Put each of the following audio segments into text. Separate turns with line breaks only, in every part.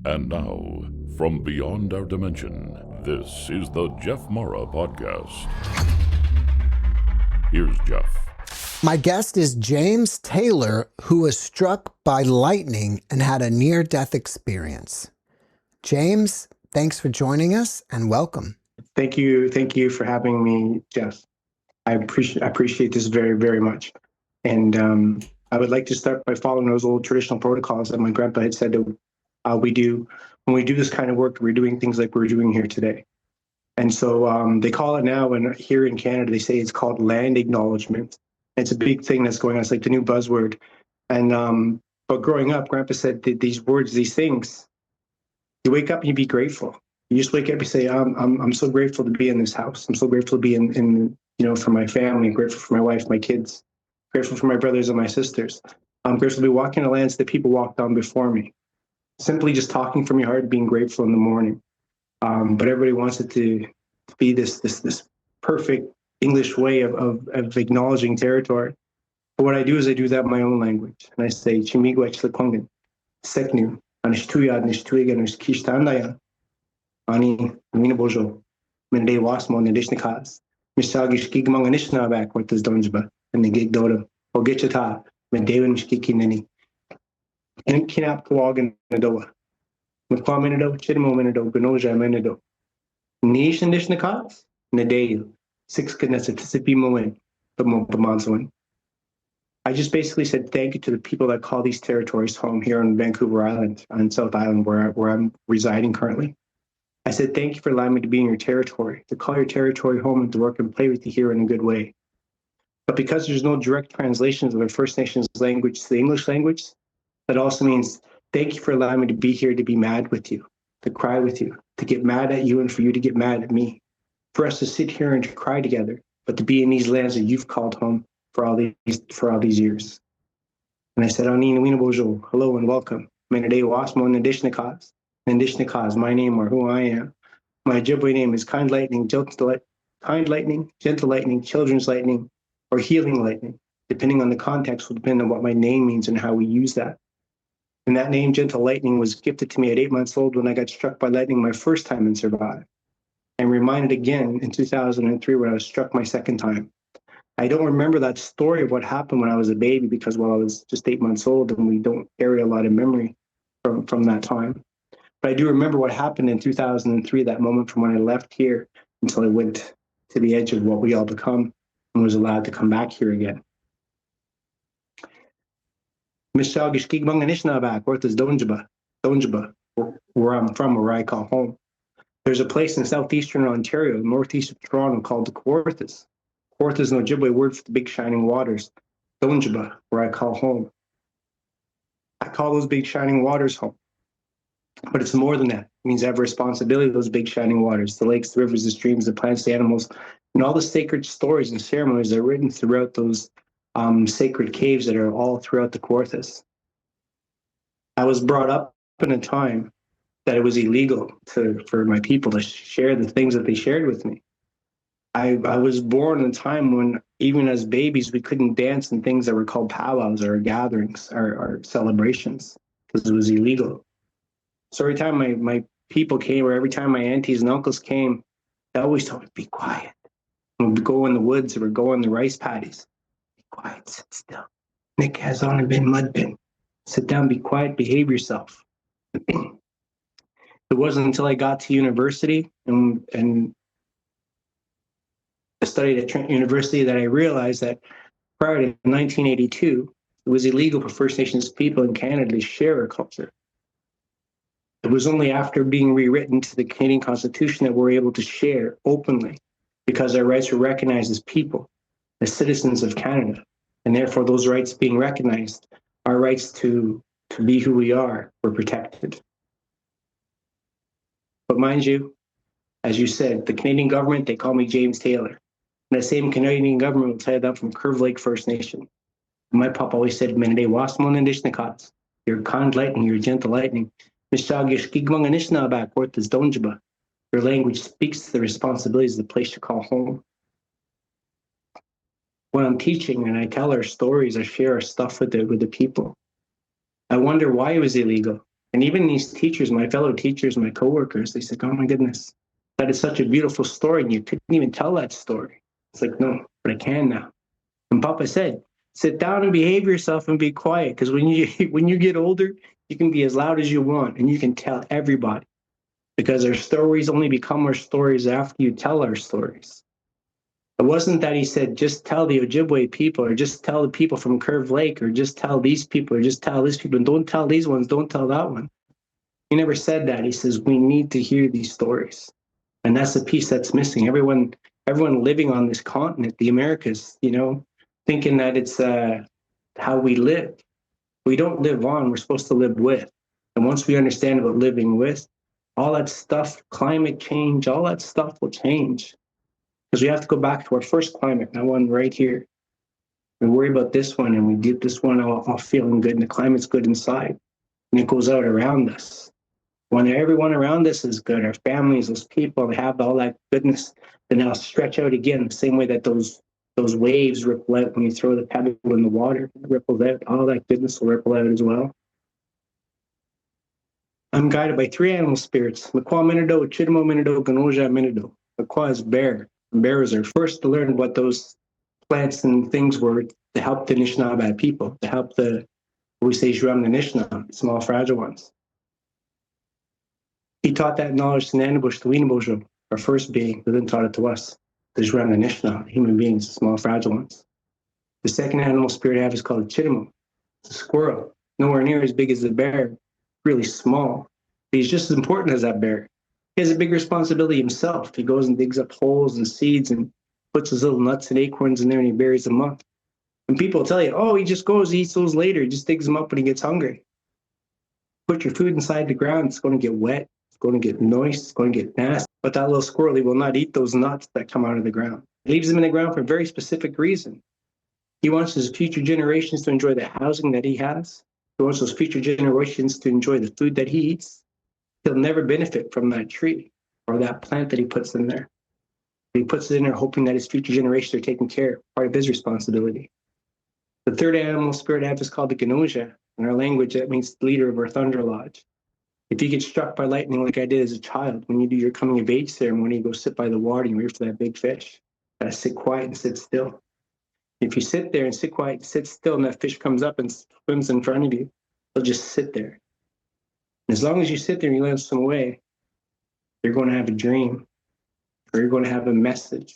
And now, from beyond our dimension, this is the JeffMara podcast. Here's Jeff.
My guest is James Taylor, who was struck by lightning and had a near-death experience. James, thanks for joining us and welcome.
Thank you for having me, Jeff. I appreciate this very, very much. And I would like to start by following those old traditional protocols that my grandpa had said that we do when we do this kind of work. We're doing things like we're doing here today. And so they call it now, and here in Canada, they say it's called land acknowledgement. It's a big thing that's going on. It's like the new buzzword. And but growing up, Grandpa said that these words, these things, you wake up and you be grateful. You just wake up and say, I'm so grateful to be in this house. I'm so grateful to be in for my family. I'm grateful for my wife, my kids. Grateful for my brothers and my sisters. I'm grateful to be walking the lands that people walked on before me. Simply just talking from your heart, being grateful in the morning. But everybody wants it to be this perfect English way of acknowledging territory. But what I do is I do that in my own language. And I say, Chimigwa Chlakongan, Seknu, Anishtuyad, Nishtuygan, Kishtandayan, Ani, Mina Bojo, Mende Wasmo, Nadishnikas, Mishagish Gigmang Anishna back with this Donjba, and the Gig Dodam, Ogichata, Mendewan Mishkiki Nini. And Kinap Kawagan Nadoa. Mukwaminado, Chidmominado, Ganoja Menado. Nish and Dishnikas, Nadeyu, 6 Knessetisipi Moen, the Mopamansoin. I just basically said thank you to the people that call these territories home here on Vancouver Island, on South Island, where I'm residing currently. I said thank you for allowing me to be in your territory, to call your territory home and to work and play with you here in a good way. But because there's no direct translations of the First Nations language to the English language, that also means thank you for allowing me to be here, to be mad with you, to cry with you, to get mad at you and for you to get mad at me, for us to sit here and to cry together, but to be in these lands that you've called home for all these years. And I said, hello and welcome. Nandishnikas, my name or who I am. My Ojibwe name is Kind Lightning, Gentle Lightning, Children's Lightning, or Healing Lightning. Depending on the context will depend on what my name means and how we use that. And that name, Gentle Lightning, was gifted to me at 8 months old when I got struck by lightning my first time and survived. And reminded again in 2003 when I was struck my second time. I don't remember that story of what happened when I was a baby because, well, I was just 8 months old and we don't carry a lot of memory from that time. But I do remember what happened in 2003, that moment from when I left here until I went to the edge of what we all become and was allowed to come back here again. Mishagish Kigmang Anishnabak, worth is Donjba, where I'm from, where I call home. There's a place in southeastern Ontario, northeast of Toronto, called the Kawarthas. Kawarthas is an Ojibwe word for the big shining waters. Donjba, where I call home. I call those big shining waters home. But it's more than that. It means I have a responsibility to those big shining waters, the lakes, the rivers, the streams, the plants, the animals, and all the sacred stories and ceremonies that are written throughout those sacred caves that are all throughout the Kawarthas. I was brought up in a time that it was illegal for my people to share the things that they shared with me. I was born in a time when, even as babies, we couldn't dance in things that were called powwows or gatherings or celebrations because it was illegal. So every time my people came, or every time my aunties and uncles came, they always told me, be quiet. We'd go in the woods or we'd go in the rice paddies. Be quiet, sit still. Nick has on a bin, mud bin. Sit down, be quiet, behave yourself. It wasn't until I got to university and studied at Trent University that I realized that prior to 1982, it was illegal for First Nations people in Canada to share our culture. It was only after being rewritten to the Canadian Constitution that we're able to share openly because our rights were recognized as people, as citizens of Canada. And therefore, those rights being recognized, our rights to be who we are, were protected. But mind you, as you said, the Canadian government, they call me James Taylor. And the same Canadian government will tell you that from Curve Lake First Nation. My pop always said, Menede Wasmon and Dishnakats. You're kind lightning, you're gentle lightning. Mishagish Gigmang Anishnabak, worth is Donjba. Your language speaks to the responsibilities of the place you call home. When I'm teaching and I tell our stories, I share our stuff with the people. I wonder why it was illegal. And even these teachers, my fellow teachers, my coworkers, they said, oh my goodness, that is such a beautiful story. And you couldn't even tell that story. It's like, no, but I can now. And Papa said, sit down and behave yourself and be quiet. Because when you get older, you can be as loud as you want and you can tell everybody. Because our stories only become our stories after you tell our stories. It wasn't that he said, just tell the Ojibwe people, or just tell the people from Curve Lake, or just tell these people, or just tell these people, and don't tell these ones, don't tell that one. He never said that. He says, we need to hear these stories. And that's the piece that's missing. Everyone living on this continent, the Americas, thinking that it's how we live. We don't live on, we're supposed to live with. And once we understand about living with, all that stuff, climate change, all that stuff will change. Because we have to go back to our first climate, that one right here. We worry about this one and we get this one all feeling good and the climate's good inside. And it goes out around us. When everyone around us is good, our families, those people, they have all that goodness, then they'll stretch out again the same way that those waves ripple out when you throw the pebble in the water. It ripples out. All that goodness will ripple out as well. I'm guided by three animal spirits. Makwa Minido, Chidimo Minido, Ganoja Minido. Makwa is bear. Bears are first to learn what those plants and things were to help the Anishinaabe people, to help we say Juram the Anishinaabe, small fragile ones. He taught that knowledge to Nanabush, the Wienabojo, our first being, who then taught it to us, the Juram the Anishinaabe, human beings, small fragile ones. The second animal spirit I have is called a Chidimo. It's a squirrel, nowhere near as big as the bear, really small. But he's just as important as that bear. He has a big responsibility himself. He goes and digs up holes and seeds and puts his little nuts and acorns in there and he buries them up. And people tell you, oh, he just goes, he eats those later. He just digs them up when he gets hungry. Put your food inside the ground, it's going to get wet, it's going to get moist, it's going to get nasty. But that little squirrel, he will not eat those nuts that come out of the ground. He leaves them in the ground for a very specific reason. He wants his future generations to enjoy the housing that he has. He wants those future generations to enjoy the food that he eats. He'll never benefit from that tree or that plant that he puts in there. He puts it in there hoping that his future generations are taken care of, part of his responsibility. The third animal spirit I have is called the Ganoja. In our language, that means leader of our Thunder Lodge. If you get struck by lightning like I did as a child, when you do your coming of age ceremony, you go sit by the water and you wait for that big fish. You gotta sit quiet and sit still. If you sit there and sit quiet and sit still and that fish comes up and swims in front of you, they'll just sit there. As long as you sit there and you let them away, you're going to have a dream or you're going to have a message.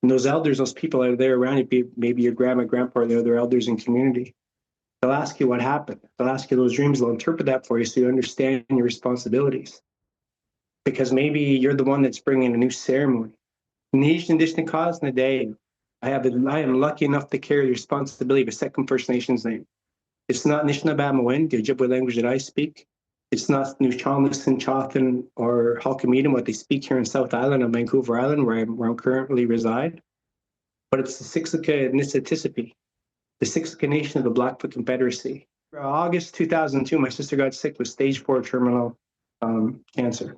And those elders, those people out there around you, maybe your grandma, grandpa, or the other elders in community, they'll ask you what happened. They'll ask you those dreams. They'll interpret that for you so you understand your responsibilities. Because maybe you're the one that's bringing a new ceremony. In the Asian Indigenous cause in the day, I am lucky enough to carry the responsibility of a second First Nations name. It's not Anishinaabe, the Ojibwe language that I speak. It's not Nuu-chah-nulth, Chothan, or Halkomedan, what they speak here in South Island on Vancouver Island, where I currently reside. But it's the Siksika Nisatissipi, the Siksika Nation of the Blackfoot Confederacy. August 2002, my sister got sick with stage 4 terminal cancer.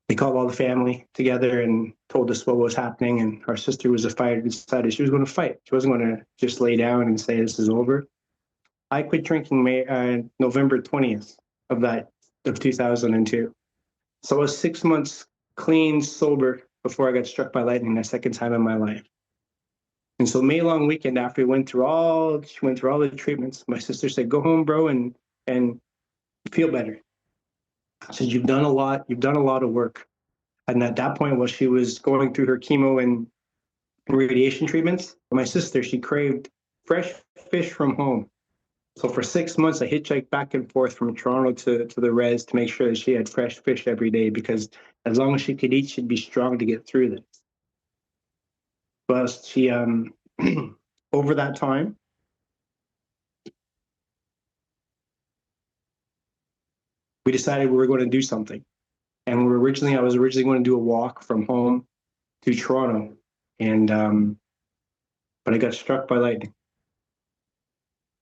They called all the family together and told us what was happening. And our sister was a fighter, decided she was going to fight. She wasn't going to just lay down and say this is over. I quit drinking November 20th of 2002. So I was 6 months clean, sober before I got struck by lightning the second time in my life. And so May long weekend after she went through all the treatments, my sister said, go home, bro, and feel better. I said, you've done a lot of work. And at that point, while she was going through her chemo and radiation treatments, my sister, she craved fresh fish from home. So for 6 months, I hitchhiked back and forth from Toronto to the res to make sure that she had fresh fish every day, because as long as she could eat, she'd be strong to get through this. But she, over that time, we decided we were going to do something. And I was originally going to do a walk from home to Toronto, and but I got struck by lightning.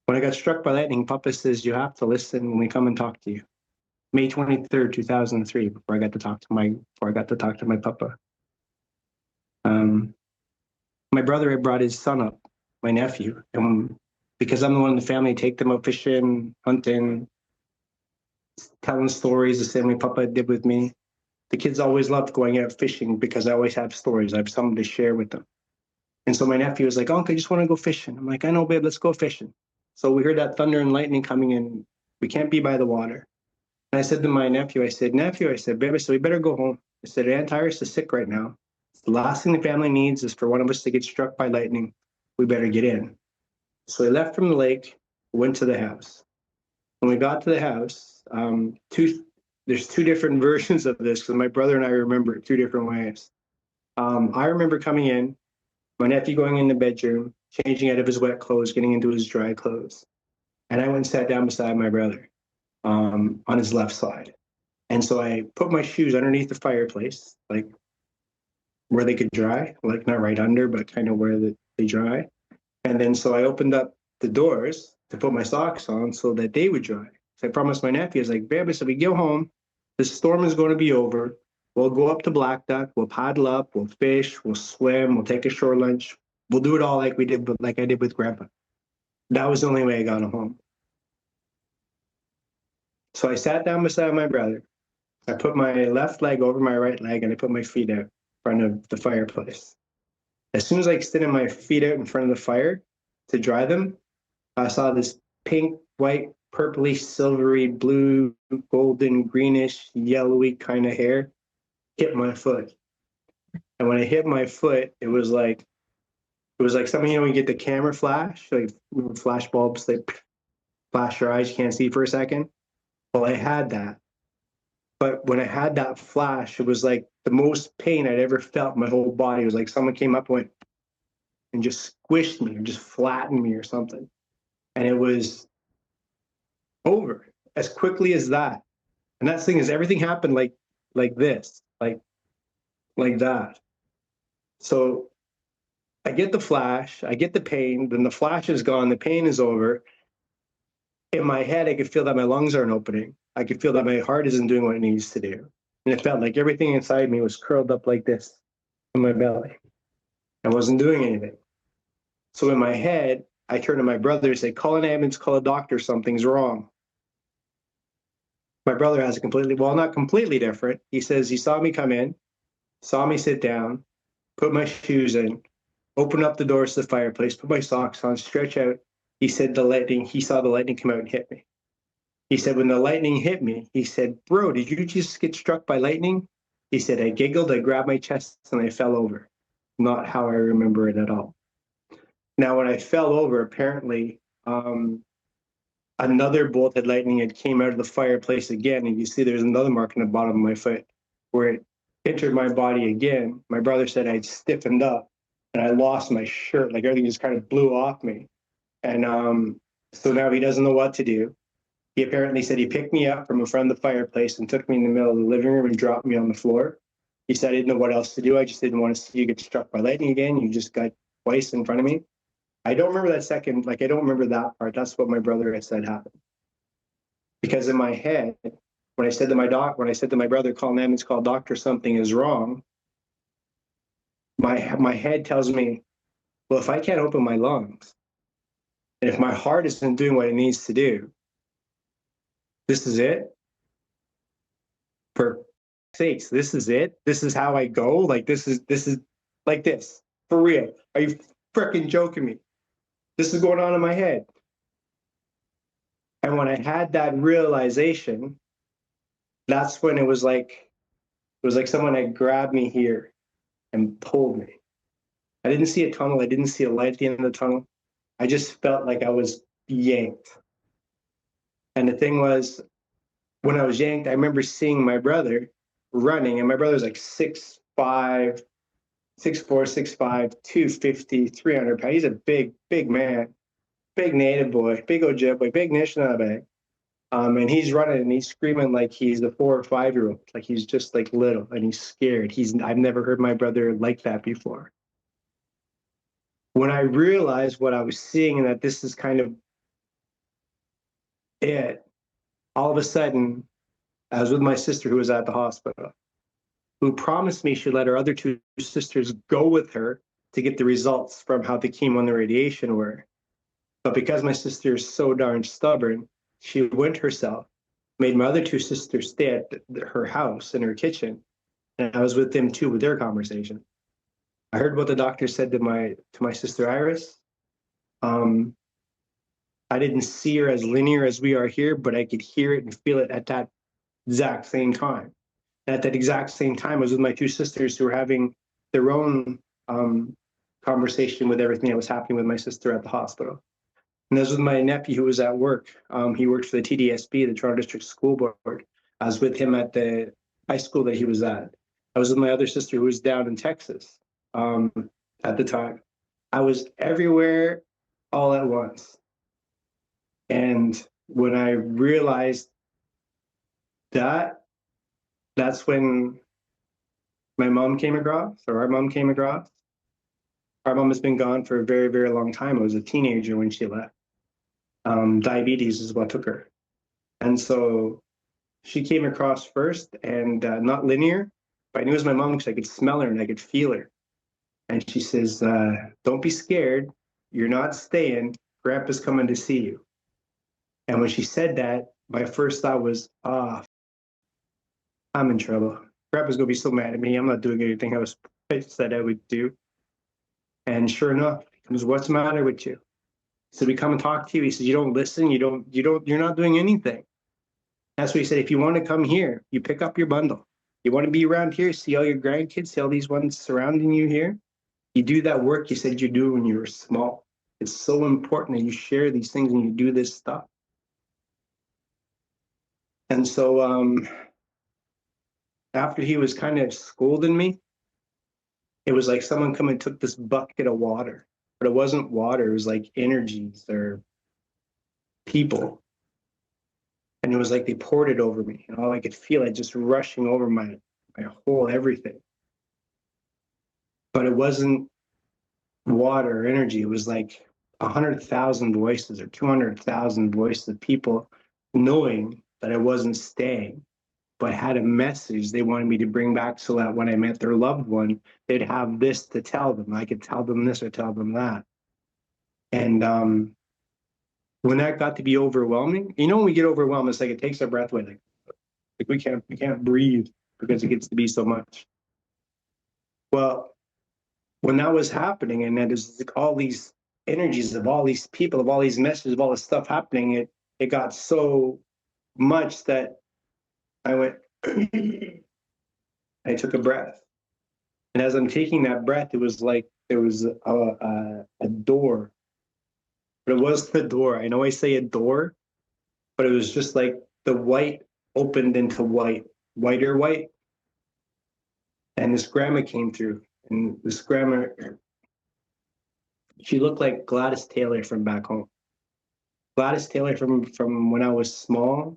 When I got struck by lightning, Papa says, you have to listen when we come and talk to you. May 23rd, 2003, before I got to talk to my Papa. My brother had brought his son up, my nephew, and because I'm the one in the family, take them out fishing, hunting. telling stories the same way Papa did with me. The kids always loved going out fishing because I always have stories. I have something to share with them. And so my nephew was like, Uncle, I just want to go fishing. I'm like, I know, babe, let's go fishing. So we heard that thunder and lightning coming in. We can't be by the water. And I said to my nephew, I said, babe, I said, we better go home. I said, Aunt Iris is sick right now. The last thing the family needs is for one of us to get struck by lightning. We better get in. So we left from the lake, went to the house. When we got to the house, there's two different versions of this because my brother and I remember it two different ways. I remember coming in, my nephew going in the bedroom, changing out of his wet clothes, getting into his dry clothes. And I went and sat down beside my brother on his left side. And so I put my shoes underneath the fireplace, like where they could dry, like not right under, but kind of where they dry. And then so I opened up the doors to put my socks on so that they would dry. So I promised my nephew, I was like, babe, so we go home, the storm is going to be over. We'll go up to Black Duck, we'll paddle up, we'll fish, we'll swim, we'll take a shore lunch. We'll do it all like I did with Grandpa. That was the only way I got him home. So I sat down beside my brother. I put my left leg over my right leg and I put my feet out in front of the fireplace. As soon as I extended my feet out in front of the fire to dry them, I saw this pink, white, purpley, silvery, blue, golden, greenish, yellowy kind of hair hit my foot. And when it hit my foot, it was like something, you get the camera flash, like flash bulbs, they flash your eyes, you can't see for a second. Well, I had that. But when I had that flash, it was like the most pain I'd ever felt in my whole body. It was like someone came up and just squished me or just flattened me or something. And it was over as quickly as that. And that thing is, everything happened like this, like that. So I get the flash, I get the pain, then the flash is gone, the pain is over. In my head, I could feel that my lungs aren't opening. I could feel that my heart isn't doing what it needs to do. And it felt like everything inside me was curled up like this in my belly. I wasn't doing anything. So in my head, I turned to my brother and said, call an ambulance, call a doctor, something's wrong. My brother has not completely different. He says he saw me come in, saw me sit down, put my shoes in, open up the doors to the fireplace, put my socks on, stretch out. He said he saw the lightning come out and hit me. He said, when the lightning hit me, he said, bro, did you just get struck by lightning? He said, I giggled, I grabbed my chest, and I fell over. Not how I remember it at all. Now, when I fell over, apparently, another bolt of lightning had came out of the fireplace again. And you see there's another mark on the bottom of my foot where it entered my body again. My brother said I'd stiffened up and I lost my shirt. Like everything just kind of blew off me. And so now he doesn't know what to do. He apparently said he picked me up from in front of the fireplace and took me in the middle of the living room and dropped me on the floor. He said, I didn't know what else to do. I just didn't want to see you get struck by lightning again. You just got twice in front of me. I don't remember that second, I don't remember that part. That's what my brother had said happened. Because in my head, when I said to my brother, call an ambulance, call a doctor, something is wrong, my head tells me, well, if I can't open my lungs, and if my heart isn't doing what it needs to do, this is it. For sakes, this is it. This is how I go. Like this is like this. For real. Are you freaking joking me? This is going on in my head. And when I had that realization, that's when it was like someone had grabbed me here and pulled me. I didn't see a tunnel. I didn't see a light at the end of the tunnel. I just felt like I was yanked. And the thing was, when I was yanked, I remember seeing my brother running, and my brother's like 6'5", 6'4", 6'5", 250, 300 pounds. He's a big man, big native boy, big Ojibwe, big Anishinaabe. And he's running and he's screaming like he's a 4 or 5-year-old, like he's just like little and he's scared. I've never heard my brother like that before. When I realized what I was seeing and that this is kind of it, all of a sudden, I was with my sister who was at the hospital, who promised me she'd let her other two sisters go with her to get the results from how the chemo and the radiation were. But because my sister is so darn stubborn, she went herself. made my other two sisters stay at her house in her kitchen, and I was with them too with their conversation. I heard what the doctor said to my sister Iris. I didn't see her as linear as we are here, but I could hear it and feel it at that exact same time. And at that exact same time, I was with my two sisters who were having their own conversation with everything that was happening with my sister at the hospital. And this was my nephew who was at work. He worked for the TDSB, the Toronto District School Board. I was with him at the high school that he was at. I was with my other sister who was down in Texas at the time. I was everywhere all at once. And when I realized that, that's when my mom came across, or our mom came across. Our mom has been gone for a very, very long time. I was a teenager when she left. Diabetes is what took her. And so she came across first, and not linear, but I knew it was my mom because I could smell her and I could feel her. And she says, don't be scared. You're not staying. Grandpa's coming to see you. And when she said that, my first thought was, I'm in trouble. Grandpa's gonna be so mad at me. I'm not doing anything I said I would do. And sure enough, he comes, what's the matter with you? He said, we come and talk to you. He says, you don't listen. You're not doing anything. That's what he said. If you want to come here, you pick up your bundle. You want to be around here, see all your grandkids, see all these ones surrounding you here. You do that work you said you do when you were small. It's so important that you share these things and you do this stuff. And so after he was kind of scolding me, it was like someone come and took this bucket of water, but it wasn't water. It was like energies or people. And it was like they poured it over me. And all I could feel it just rushing over my whole everything. But it wasn't water or energy. It was like 100,000 voices or 200,000 voices of people knowing that I wasn't staying, but had a message they wanted me to bring back so that when I met their loved one, they'd have this to tell them. I could tell them this or tell them that. And when that got to be overwhelming, you know, when we get overwhelmed, it's like it takes our breath away. Like we can't breathe because it gets to be so much. Well, when that was happening, and that is like all these energies of all these people, of all these messages, of all this stuff happening, it got so much that I went, I took a breath. And as I'm taking that breath, it was like there was a door. But it wasn't a door. I know I say a door, but it was just like the white opened into white, whiter white. And this grandma came through. And this grandma, she looked like Gladys Taylor from back home. Gladys Taylor from when I was small.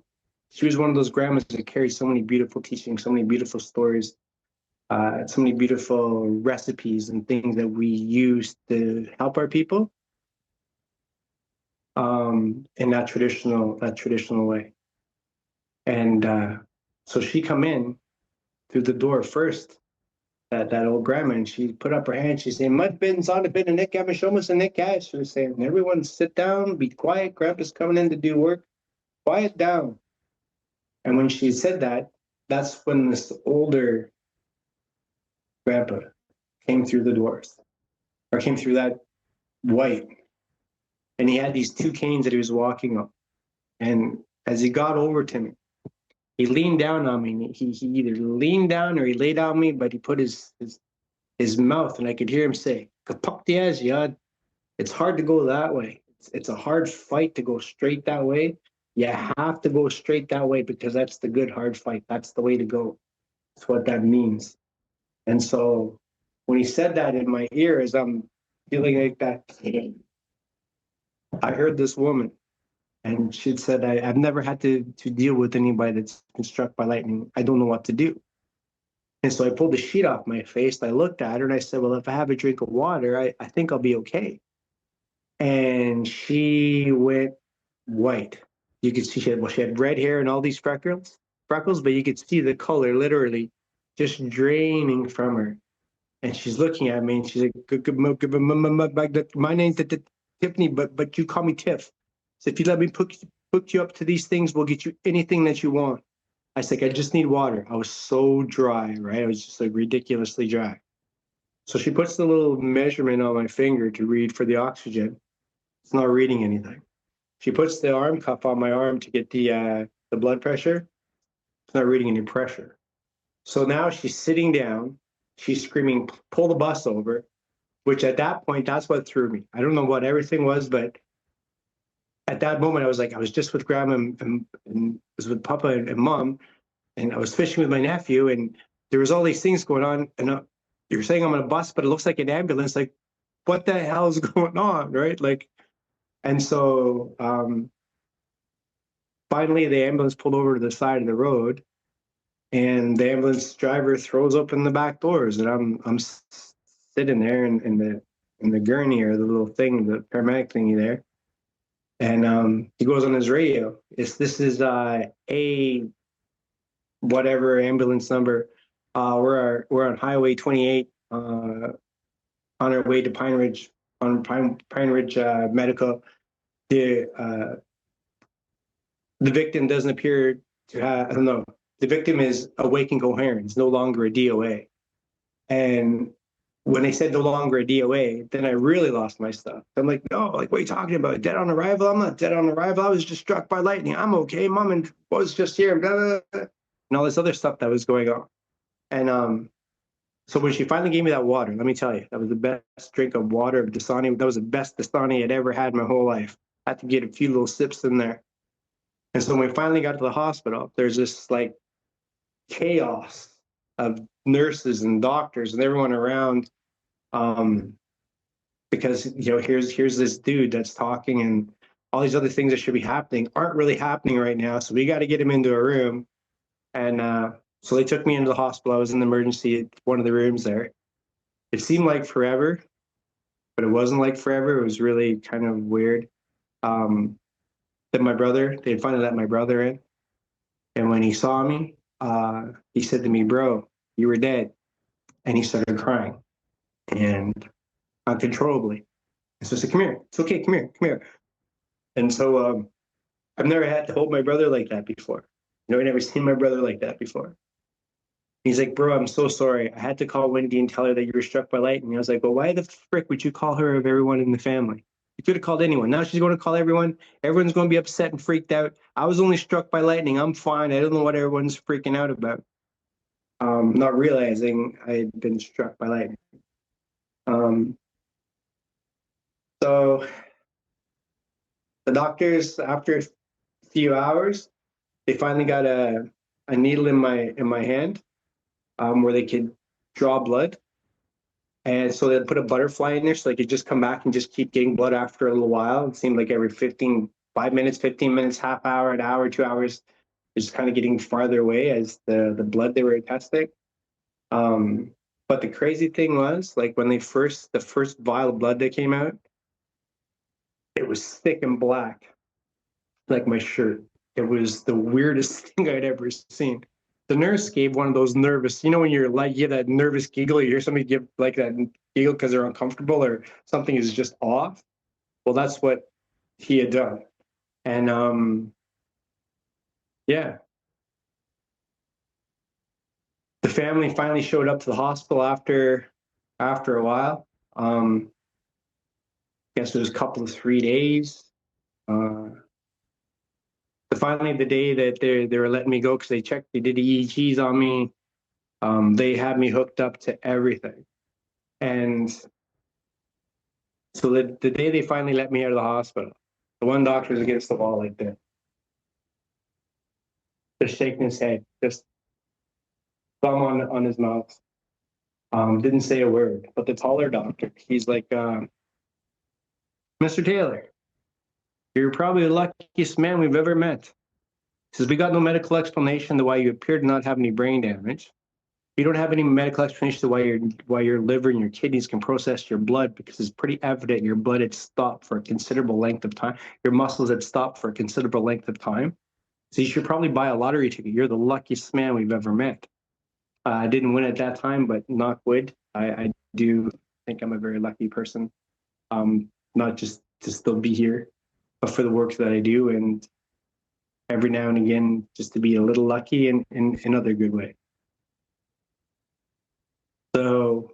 She was one of those grandmas that carried so many beautiful teachings, so many beautiful stories, so many beautiful recipes and things that we use to help our people in that traditional way. And so she come in through the door first, that old grandma, and she put up her hand. She said, "Mud bins on the bin and Nick Amashomas and Nick Cash." She was saying, "Everyone sit down, be quiet. Grandpa's coming in to do work. Quiet down." And when she said that, that's when this older grandpa came through the doors, or came through that white. And he had these two canes that he was walking on. And as he got over to me, he leaned down on me. And he either leaned down or he laid on me, but he put his mouth, and I could hear him say, "Kapak diaz, yad." It's hard to go that way. It's a hard fight to go straight that way. You have to go straight that way because that's the good hard fight. That's the way to go. That's what that means. And so when he said that in my ear, as I'm feeling like that, I heard this woman, and she said, I've never had to deal with anybody that's been struck by lightning. I don't know what to do. And so I pulled the sheet off my face. I looked at her and I said, well, if I have a drink of water, I think I'll be okay. And she went white. You could see she had red hair and all these freckles, but you could see the color literally just draining from her. And she's looking at me and she's like, my name's Tiffany, but you call me Tiff. So if you let me hook you up to these things. We'll get you anything that you want. I was like, I just need water. I was so dry, right? I was just like ridiculously dry. So she puts the little measurement on my finger to read for the oxygen. It's not reading anything. She puts the arm cuff on my arm to get the blood pressure. It's not reading any pressure. So now she's sitting down. She's screaming, pull the bus over, which at that point, that's what threw me. I don't know what everything was, but at that moment, I was just with grandma and was with papa and mom, and I was fishing with my nephew, and there was all these things going on. And you're saying I'm on a bus, but it looks like an ambulance. Like, what the hell is going on, right? Like, and so finally, the ambulance pulled over to the side of the road, and the ambulance driver throws open the back doors, and I'm sitting there in the gurney or the little thing, the paramedic thingy there. And he goes on his radio. This is a whatever ambulance number. We're on Highway 28 on our way to Pine Ridge Medical. The victim doesn't appear to have. I don't know. The victim is awake and coherent. It's no longer a DOA. And when they said no longer a DOA, then I really lost my stuff. I'm like, no, like, what are you talking about? Dead on arrival? I'm not dead on arrival. I was just struck by lightning. I'm okay. Mom and was just here. Blah, blah, blah. And all this other stuff that was going on. And so when she finally gave me that water, let me tell you, that was the best drink of water of Dasani. That was the best Dasani I'd ever had in my whole life. I had to get a few little sips in there. And so when we finally got to the hospital, there's this like chaos of nurses and doctors and everyone around, because here's this dude that's talking, and all these other things that should be happening aren't really happening right now. So we got to get him into a room, and so they took me into the hospital. I was in the emergency at one of the rooms there. It seemed like forever, but it wasn't like forever. It was really kind of weird. Then they finally let my brother in, and when he saw me, he said to me, "Bro, you were dead," and he started crying, and uncontrollably. And so I said, "Come here. It's okay. Come here." And so I've never had to hold my brother like that before. I've never seen my brother like that before. He's like, "Bro, I'm so sorry. I had to call Wendy and tell her that you were struck by lightning." I was like, "Well, why the frick would you call her of everyone in the family? You could have called anyone. Now she's going to call everyone. Everyone's going to be upset and freaked out. I was only struck by lightning. I'm fine. I don't know what everyone's freaking out about." Not realizing I had been struck by lightning. So the doctors, after a few hours, they finally got a needle in my hand, where they could draw blood. And so they put a butterfly in there so they could just come back and just keep getting blood after a little while. It seemed like every 15 minutes, half hour, an hour, 2 hours, just kind of getting farther away as the blood they were testing. But the crazy thing was, like, when the first vial of blood that came out, it was thick and black, like my shirt. It was the weirdest thing I'd ever seen. The nurse gave one of those nervous, when you're like, you get that nervous giggle, you hear somebody give like that giggle because they're uncomfortable or something is just off. Well, that's what he had done. And yeah. The family finally showed up to the hospital after a while. I guess it was a couple of 3 days. Finally, the day that they were letting me go, because they did EEGs on me. They had me hooked up to everything. And so the day they finally let me out of the hospital, the one doctor was against the wall like this, just shaking his head, just thumb on his mouth. Didn't say a word. But the taller doctor, he's like, "Mr. Taylor, you're probably the luckiest man we've ever met." He says, "We got no medical explanation to why you appear to not have any brain damage. You don't have any medical explanation to why your liver and your kidneys can process your blood, because it's pretty evident your blood had stopped for a considerable length of time. Your muscles had stopped for a considerable length of time. So you should probably buy a lottery ticket. You're the luckiest man we've ever met." I didn't win at that time, but knock wood, I do think I'm a very lucky person, not just to still be here, but for the work that I do. And every now and again, just to be a little lucky in another good way. So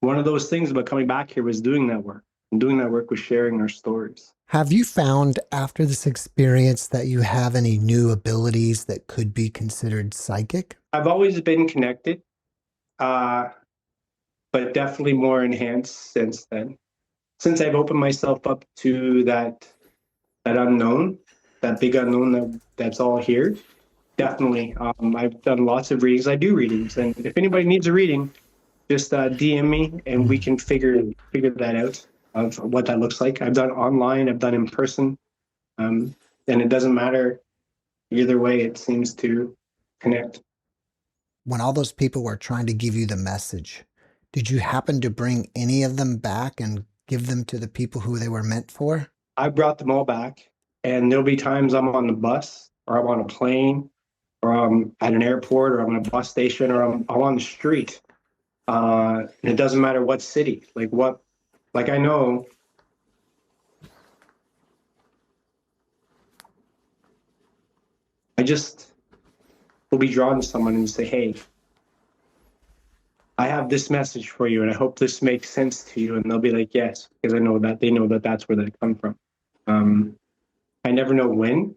one of those things about coming back here was doing that work. And doing that work was sharing our stories.
Have you found after this experience that you have any new abilities that could be considered psychic?
I've always been connected, but definitely more enhanced since then. Since I've opened myself up to that unknown, that big unknown that's all here, definitely. I've done lots of readings. I do readings, and if anybody needs a reading, just DM me and we can figure that out of what that looks like. I've done online, I've done in person, and it doesn't matter either way. It seems to connect.
When all those people were trying to give you the message, did you happen to bring any of them back and give them to the people who they were meant for?
I brought them all back, and there'll be times I'm on the bus or I'm on a plane or I'm at an airport or I'm at a bus station or I'm on the street. And it doesn't matter what city, like I know I just will be drawn to someone and say, hey, I have this message for you and I hope this makes sense to you. And they'll be like, yes, because I know that they know that that's where they come from. I never know when.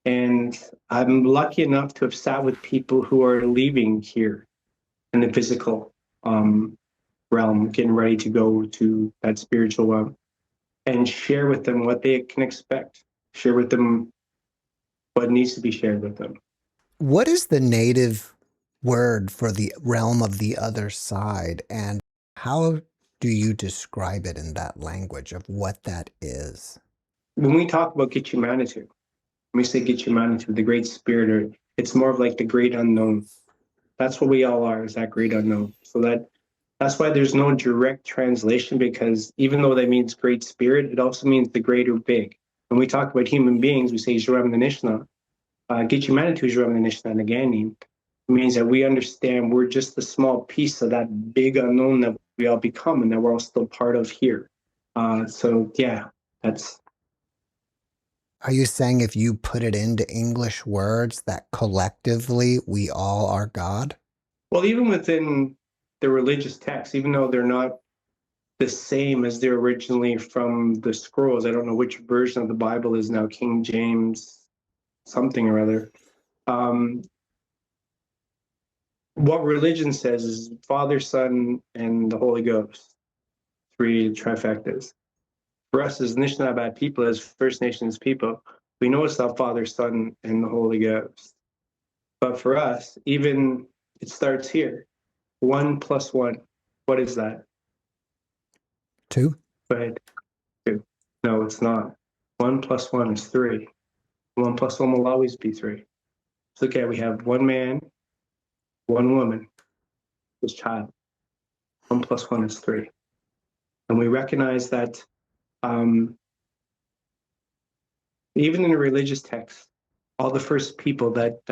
And I'm lucky enough to have sat with people who are leaving here in the physical realm, getting ready to go to that spiritual realm, and share with them what they can expect, share with them what needs to be shared with them.
What is the native word for the realm of the other side, and how do you describe it in that language of what that is?
When we talk about Gitchumanitu, when we say Gitchumanitu, the great spirit, it's more of like the great unknown. That's what we all are, is that great unknown. So that's why there's no direct translation, because even though that means great spirit, it also means the greater big. When we talk about human beings, we say Zhuram the Nishna. Gitchumanitu is Zhuram the Nishna Naganin. It means that we understand we're just a small piece of that big unknown that we all become and that we're all still part of here. So yeah, that's.
Are you saying if you put it into English words that collectively we all are God?
Well, even within the religious texts, even though they're not the same as they're originally from the scrolls, I don't know which version of the Bible is now King James something or other. What religion says is Father, Son, and the Holy Ghost, three trifectas. For us as Anishinaabe people, as First Nations people, we know it's the Father, Son, and the Holy Ghost. But for us, even it starts here. 1 + 1. What is that?
2.
Right. 2. No, it's not. 1 + 1 is 3. 1 + 1 will always be 3. So okay, we have one man, one woman, this child. 1 + 1 is 3. And we recognize that even in a religious text, all the first people that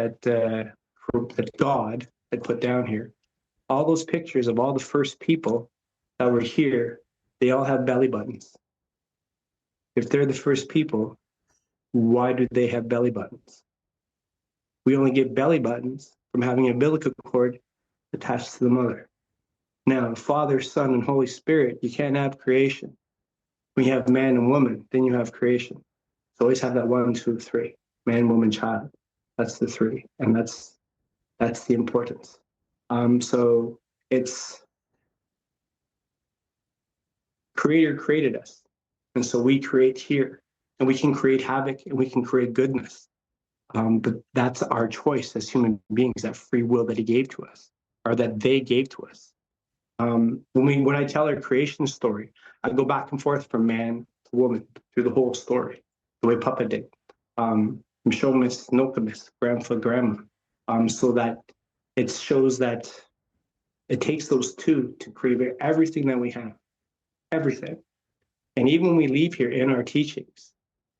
God had put down here, all those pictures of all the first people that were here, they all have belly buttons. If they're the first people, why do they have belly buttons? We only get belly buttons from having an umbilical cord attached to the mother. Now, Father, Son, and Holy Spirit, you can't have creation. When you have man and woman, then you have creation. So always have that 1, 2, 3, man, woman, child. That's the 3, and that's the importance. So it's Creator created us, and so we create here, and we can create havoc and we can create goodness. But that's our choice as human beings, that free will that He gave to us, or that they gave to us. When I tell our creation story, I go back and forth from man to woman through the whole story, the way Papa did. From Shomis, Nokomis, Grandpa, Grandma, so that it shows that it takes those two to create everything that we have, everything. And even when we leave here in our teachings,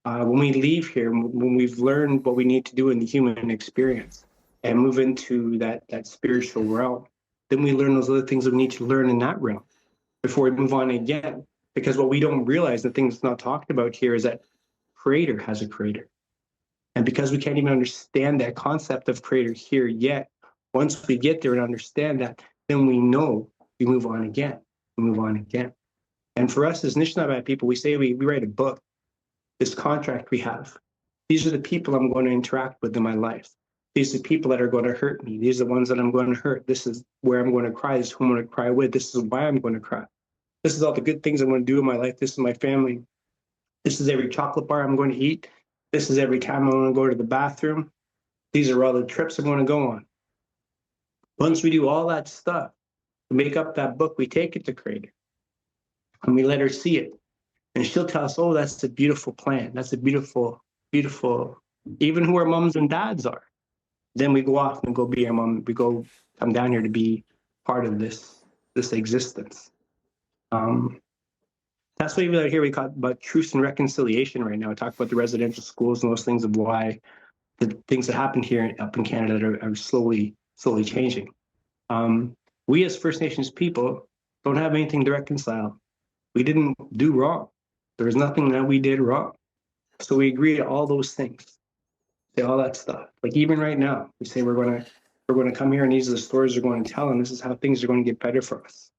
when we leave here, when we've learned what we need to do in the human experience and move into that spiritual realm, then we learn those other things that we need to learn in that realm before we move on again. Because what we don't realize, the thing that's not talked about here, is that Creator has a creator. And because we can't even understand that concept of creator here yet, once we get there and understand that, then we know we move on again, we move on again. And for us as Anishinaabe people, we say we write a book, this contract we have. These are the people I'm going to interact with in my life. These are the people that are going to hurt me. These are the ones that I'm going to hurt. This is where I'm going to cry. This is who I'm going to cry with. This is why I'm going to cry. This is all the good things I'm going to do in my life. This is my family. This is every chocolate bar I'm going to eat. This is every time I'm going to go to the bathroom. These are all the trips I'm going to go on. Once we do all that stuff, we make up that book, we take it to Creator, and we let her see it. And she'll tell us, oh, that's a beautiful plan. That's a beautiful, beautiful, even who our moms and dads are. Then we go off and go be our mom. We go come down here to be part of this existence. That's why even out here we talk about truth and reconciliation right now. We talk about the residential schools and those things of why the things that happen here up in Canada are slowly changing. We as First Nations people don't have anything to reconcile. We didn't do wrong. There's nothing that we did wrong. So we agree to all those things, say all that stuff. Like even right now, we say we're going to come here and these are the stories we're going to tell, and this is how things are going to get better for us.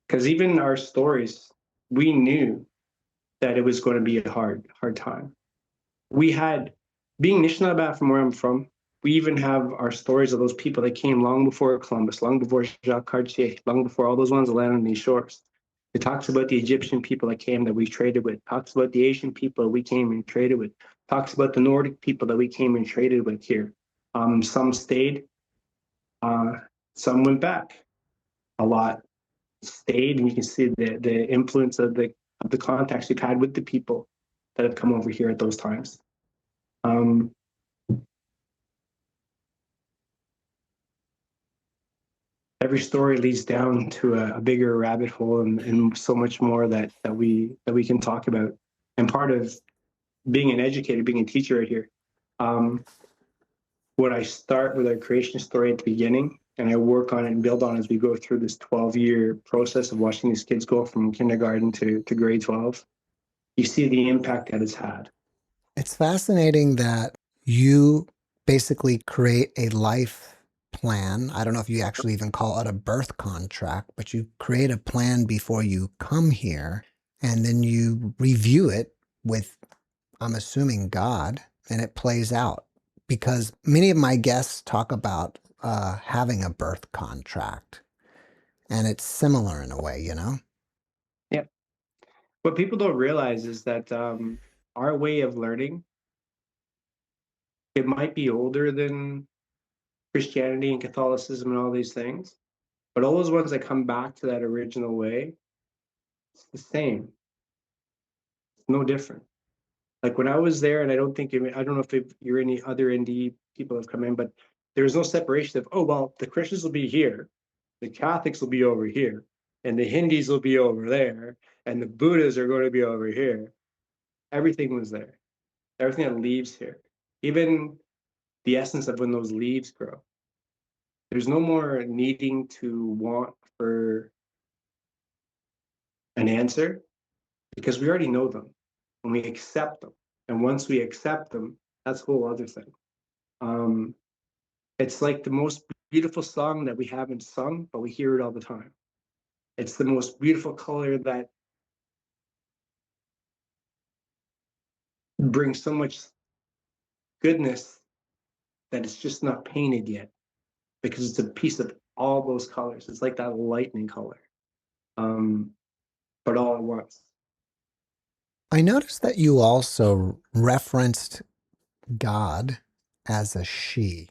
Because even our stories, we knew that it was going to be a hard time. We had, being Anishinaabe from where I'm from, we even have our stories of those people that came long before Columbus, long before Jacques Cartier, long before all those ones that landed on these shores. It talks about the Egyptian people that came that we traded with, talks about the Asian people we came and traded with, talks about the Nordic people that we came and traded with here. Some stayed, some went back. A lot stayed, and you can see the influence of the contacts we've had with the people that have come over here at those times. Every story leads down to a bigger rabbit hole and so much more that we can talk about. And part of being an educator, being a teacher right here, what I start with our creation story at the beginning, and I work on it and build on it as we go through this 12-year process of watching these kids go from kindergarten to grade 12, you see the impact that it's had.
It's fascinating that you basically create a life plan. I don't know if you actually even call it a birth contract, but you create a plan before you come here, and then you review it with, I'm assuming, God, and it plays out. Because many of my guests talk about having a birth contract, and it's similar in a way, you know?
Yeah. What people don't realize is that our way of learning, it might be older than Christianity and Catholicism and all these things, but all those ones that come back to that original way, it's the same. It's no different. Like when I was there, and I don't know if you're any other ND people have come in, but there's no separation of, oh, well, the Christians will be here, the Catholics will be over here, and the Hindus will be over there, and the Buddhas are going to be over here. Everything was there. Everything that leaves here, even the essence of when those leaves grow. There's no more needing to want for an answer because we already know them and we accept them. And once we accept them, that's a whole other thing. It's like the most beautiful song that we haven't sung, but we hear it all the time. It's the most beautiful color that brings so much goodness that it's just not painted yet because it's a piece of all those colors. It's like that lightning color, but all at once.
I noticed that you also referenced God as a she,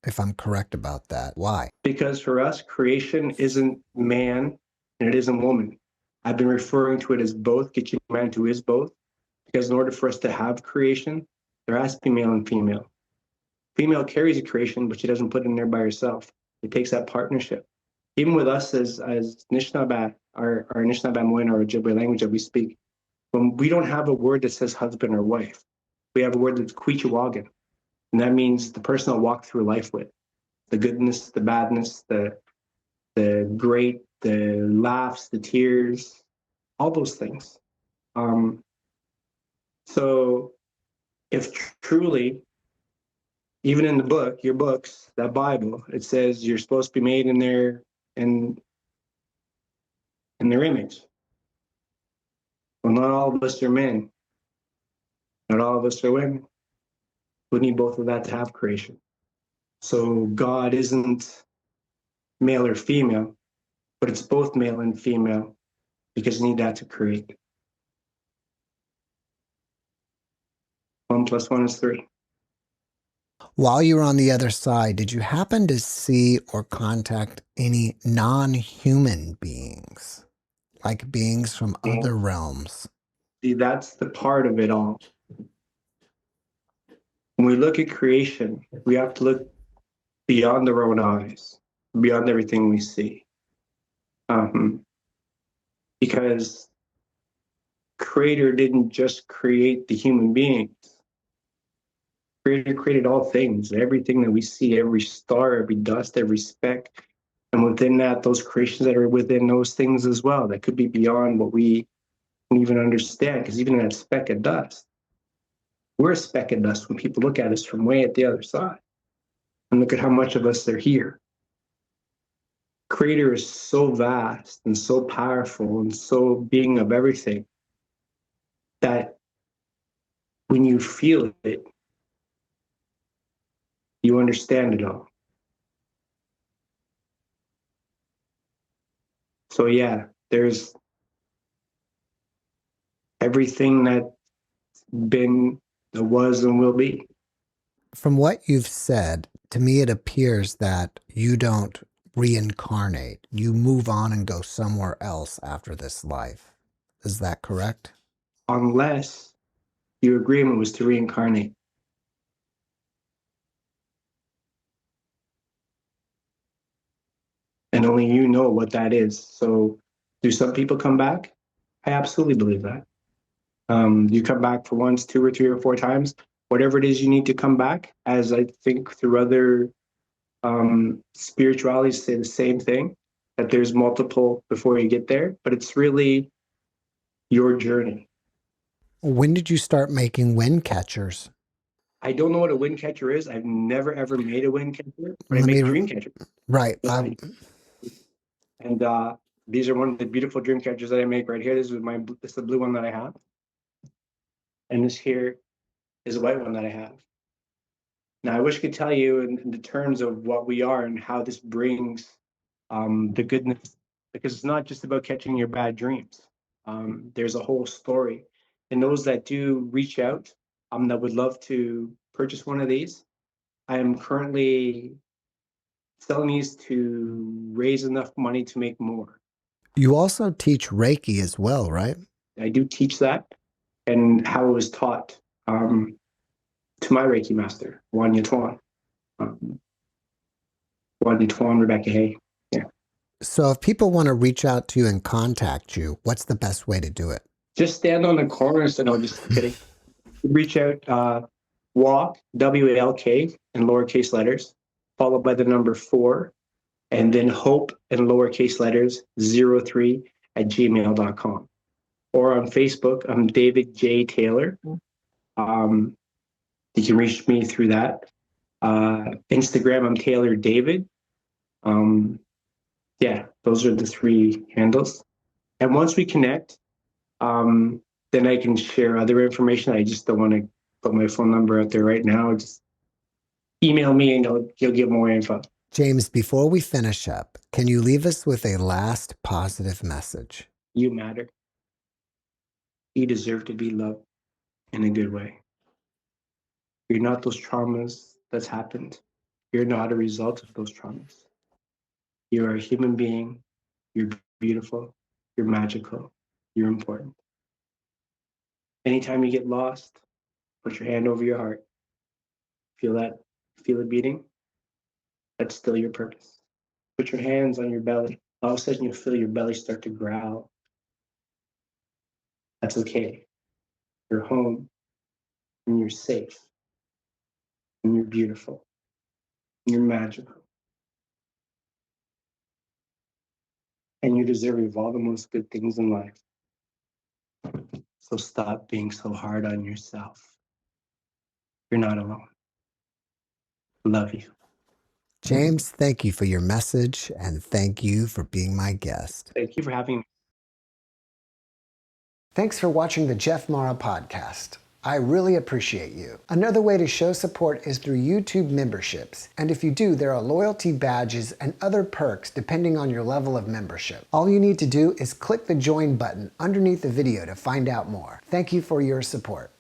if I'm correct about that. Why?
Because for us, creation isn't man and it isn't woman. I've been referring to it as both, get you man who is both, because in order for us to have creation, there has to be male and female. Female carries a creation, but she doesn't put it in there by herself. It takes that partnership. Even with us as Anishinaabe, our Anishinaabe Moyne, our Ojibwe language that we speak, when we don't have a word that says husband or wife, we have a word that's Kwichiwagan, and that means the person I'll walk through life with. The goodness, the badness, the great, the laughs, the tears, all those things. So if truly even in the book, your books, that Bible, it says you're supposed to be made in their image. Well, not all of us are men. Not all of us are women. We need both of that to have creation. So God isn't male or female, but it's both male and female because you need that to create. 1 + 1 is 3.
While you were on the other side, did you happen to see or contact any non-human beings, like beings from other realms?
See, that's the part of it all. When we look at creation, we have to look beyond our own eyes, beyond everything we see. Because Creator didn't just create the human beings. Creator created all things, everything that we see, every star, every dust, every speck. And within that, those creations that are within those things as well, that could be beyond what we can even understand. Because even in that speck of dust, we're a speck of dust when people look at us from way at the other side. And look at how much of us are here. Creator is so vast and so powerful and so being of everything that when you feel it, you understand it all. So yeah, there's everything that's been, that was, and will be.
From what you've said, to me it appears that you don't reincarnate. You move on and go somewhere else after this life. Is that correct?
Unless your agreement was to reincarnate. And only you know what that is. So do some people come back? I absolutely believe that. You come back for once, 2 or 3 or 4 times, whatever it is you need to come back, as I think through other spiritualities say the same thing, that there's multiple before you get there, but it's really your journey.
When did you start making wind catchers?
I don't know what a wind catcher is. I've never ever made a wind catcher, but I make dream catchers.
Right.
And these are one of the beautiful dream catchers that I make right here. This is the blue one that I have. And this here is a white one that I have. Now, I wish I could tell you in the terms of what we are and how this brings the goodness, because it's not just about catching your bad dreams. There's a whole story. And those that do reach out, that would love to purchase one of these, I am currently selling these to raise enough money to make more.
You also teach Reiki as well, right?
I do teach that and how it was taught to my Reiki master, Wanya Tuan. Wanya Tuan, Rebecca Hay. Yeah.
So if people want to reach out to you and contact you, what's the best way to do it?
Just stand on the corner. So no, just kidding. Reach out, walk, W-A-L-K in lowercase letters, followed by the number 4, and then hope in lowercase letters 03 at gmail.com. Or on Facebook, I'm David J. Taylor. You can reach me through that. Instagram, I'm Taylor David. Yeah, those are the 3 handles. And once we connect, then I can share other information. I just don't want to put my phone number out there right now. Just email me and you'll get more info.
James, before we finish up, can you leave us with a last positive message?
You matter. You deserve to be loved in a good way. You're not those traumas that's happened. You're not a result of those traumas. You're a human being. You're beautiful. You're magical. You're important. Anytime you get lost, put your hand over your heart. Feel that? Feel it beating? That's still your purpose. Put your hands on your belly. All of a sudden, you'll feel your belly start to growl. That's okay. You're home, and you're safe, and you're beautiful, and you're magical. And you deserve all the most good things in life. So stop being so hard on yourself. You're not alone. Love you.
James, thank you for your message and thank you for being my guest.
Thank you for having me.
Thanks for watching the Jeff Mara podcast. I really appreciate you. Another way to show support is through YouTube memberships. And if you do, there are loyalty badges and other perks depending on your level of membership. All you need to do is click the join button underneath the video to find out more. Thank you for your support.